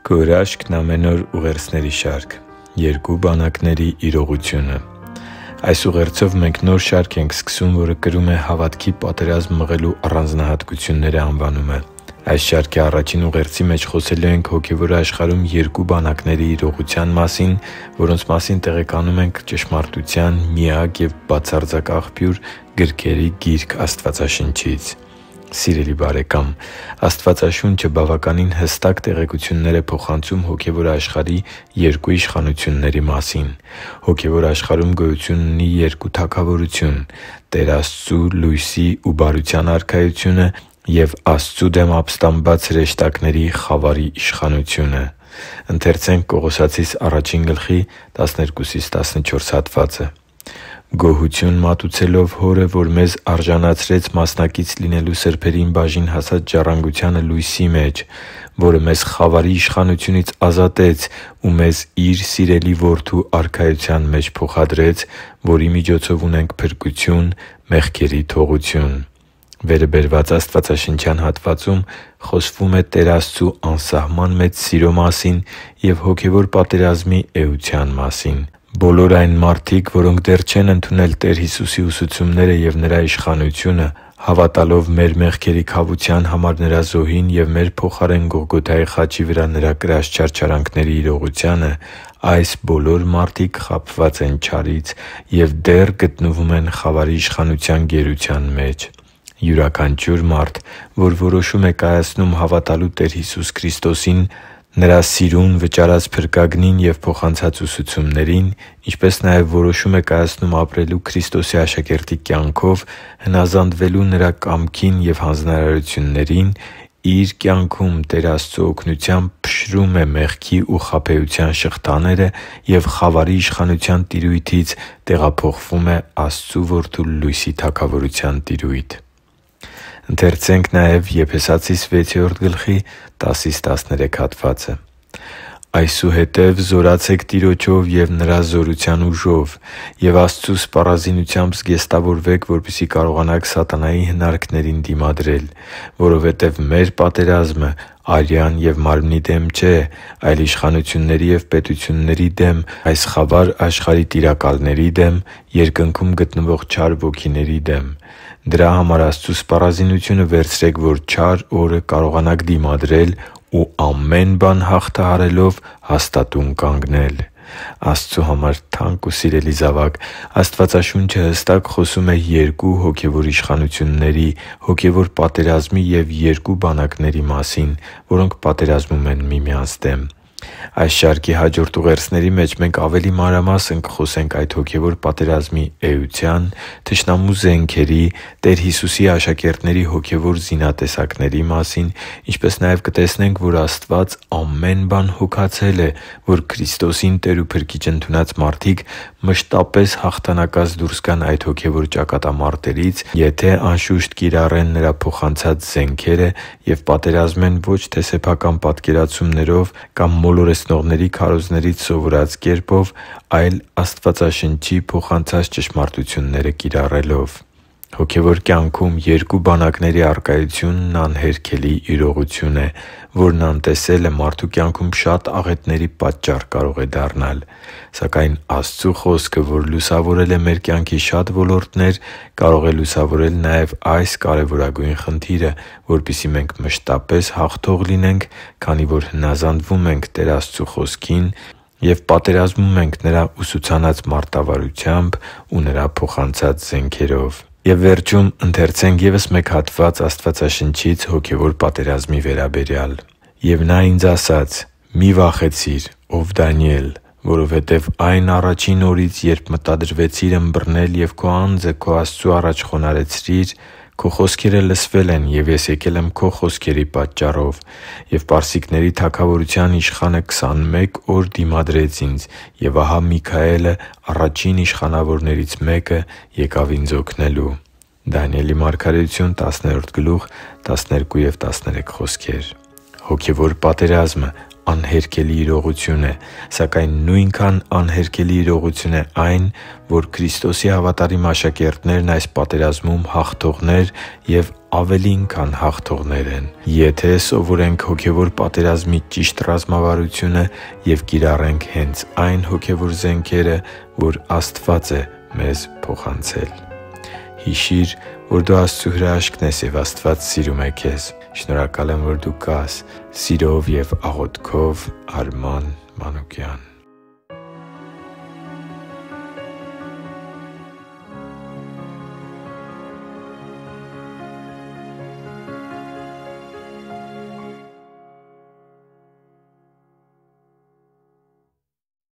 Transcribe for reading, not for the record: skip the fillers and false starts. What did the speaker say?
Քո հրաշքն ամեն օր ուղերձների շարք։ Երկու բանակների իրողությունը։ Այս ուղերձով մենք նոր շարք ենք սկսում, որը կրում է «Հավատքի պատերազմ մղելու առանձնահատկությունները» անվանումը։ Այս շարքի առաջին ուղերձի մեջ խոսելու ենք հոգևոր աշխարհում երկու բանակների իրողության մասին, որոնց մասին տեղեկանում ենք ճշմարտության միակ և բացարձակ աղբյուր գրքերի Գիրք Աստվածաշնչից։ Սիրելի՛ բարեկամ, Աստվածաշունչը բավականին հստակ տեղեկություններ է փոխանցում հոգևոր աշխարհի երկու իշխանությունների մասին։ Հոգևոր աշխարհում գոյություն ունի երկու թագավորություն՝ Տեր Աստծու, լույսի ու բարության առաքայությունը և Աստծու դեմ ապստամբած հրեշտակների խավարի իշխանությունը։ «Գոհություն մատուցելով Հորը, որ մեզ արժանացրեց մասնակից լինելու սրբերին բաժին հասած ժառանգությանը լույսի մեջ, որը մեզ խավարի իշխանությունից ազատեց ու մեզ Իր սիրելի Որդու Արքայության մեջ փոխադրեց, որի միջոցով ունենք փրկություն, մեղքերի թողություն»։ Վերը բերված աստվածաշնչյան հատվածում խոսվում է Տեր Աստծու անսահման մեծ սիրո մասին և հոգևոր պատերազմի էության մասին։ Բոլոր այն մարդիկ, որոնք դեռ չեն ընդունել Տեր Հիսուսի ուսուցումները և Նրա իշխանությունը, հավատալով մեր մեղքերի քավության համար Նրա զոհին և մեր փոխարեն Գողգոթայի խաչի վրա Նրա կրած չարչարանքների իրողությանը, այս բոլոր մարդիկ խաբված են չարից և դեռ գտնվում են խավարի իշխանության գերության մեջ։ Յուրաքանչյուր մարդ, որ որոշում է կայացնում հավատալու Տեր Հիսուս Քրիստոսին, Նրա սիրուն վճարած փրկագնին և փոխանցած ուսուցումներին, ինչպես նաև որոշում է կայացնում ապրելու Քրիստոսի աշակերտի կյանքով, հնազանդվելու Նրա կամքին և հանձնարարություններին, իր կյանքում Տեր Աստծու օգնությամբ փշրում է մեղքի ու խաբեության շղթաները և խավարի իշխանության տիրույթից տեղափոխվում է Աստծու Որդու լույսի թագավորության տիրույթ։ «Այսուհետև զորացե՛ք Տիրոջով և Նրա զորության ուժով, և Աստծու սպառազինությամբ զգեստավորվե՛ք, որպեսզի կարողանաք սատանայի հնարքներին դիմադրել։ Որովհետև մեր պատերազմը արյան և մարմնի դեմ չէ, այլ իշխանությունների և պետությունների դեմ, այս խավար աշխարհի տիրակալների դեմ, երկնքում գտնվող չար ոգիների դեմ։ Դրա համար Աստծու սպառազինությունը վերցրեք, որ չար օրը կարողանաք դիմադրել ու ամեն բան հաղթահարելով հաստատուն կանգնել» (Եփեսացիս 6:10-14)։ Աստծու համար թանկ ու սիրելի՛ զավակ, Աստվածաշունչը հստակ խոսում է երկու հոգևոր իշխանությունների՝ հոգևոր պատերազմի և երկու բանակների մասին, որոնք պատերազմում են միմյանց դեմ։ Այս շարքի հաջորդ ուղերձների մեջ մենք ավելի մանրամասն կխոսենք այդ հոգևոր պատերազմի էության, թշնամու զենքերի, Տեր Հիսուսի աշակերտների հոգևոր զինատեսակների մասին, ինչպես նաև կտեսնենք, որ Աստված ամեն բան հոգացել է, որ Քրիստոսին Տեր ու Փրկիչ ընդունած մարդիկ մշտապես հաղթանակած դուրս գան այդ հոգևոր ճակատամարտերից, եթե անշուշտ կիրառեն Նրա փոխանցած զենքերը և պատերազմեն ոչ թե սեփական պատկերացումներով կամ մոլորեցնողների քարոզներից սովորած կերպով, այլ Աստվածաշնչի փոխանցած ճշմարտությունները կիրառելով։ Հոգևոր կյանքում երկու բանակների առկայությունն անհերքելի իրողություն է, որն անտեսելը մարդու կյանքում շատ աղետների պատճառ կարող է դառնալ։ Սակայն Աստծու Խոսքը, որ լուսավորել է մեր կյանքի շատ ոլորտներ, կարող է լուսավորել նաև այս կարևորագույն խնդիրը, որպեսզի մենք մշտապես հաղթող լինենք, քանի որ հնազանդվում ենք Տեր Աստծու Խոսքին և պատերազմում ենք Նրա ուսուցանած մարտավարությամբ ու Նրա փոխանցած զենքերով։ «Եվ Նա ինձ ասաց. «Մի՛ վախեցիր, ով Դանիել, որովհետև այն առաջին օրից, երբ մտադրվեցիր ըմբռնել և քո անձը քո Աստծու առաջ խոնարհեցրիր, քո խոսքերը լսվել են, և Ես եկել եմ քո խոսքերի պատճառով։ Եվ պարսիկների թագավորության իշխանը 21 օր դիմադրեց ինձ, և ահա Միքայելը, առաջին իշխանավորներից մեկը, եկավ ինձ օգնելու»։ (Դանիել 10:12-13 խոսքեր)։ Հոգևոր պատերազմը անհերքելի իրողություն է, սակայն նույնքան անհերքելի իրողություն է այն, որ Քրիստոսի հավատարիմ աշակերտներն այս պատերազմում հաղթողներ և ավելին, քան հաղթողներ են, եթե սովորենք հոգևոր պատերազմի ճիշտ ռազմավարությունը և կիրառենք հենց այն հոգևոր զենքերը, որ Աստված է մեզ փոխանցել։ Հիշի՛ր, որ դու Աստծո հրաշքն ես, և Աստված սիրում է քեզ։ Շնորհակալ եմ, որ դու կա՛ս։ Սիրով և աղոթքով, Արման Մանուկյան։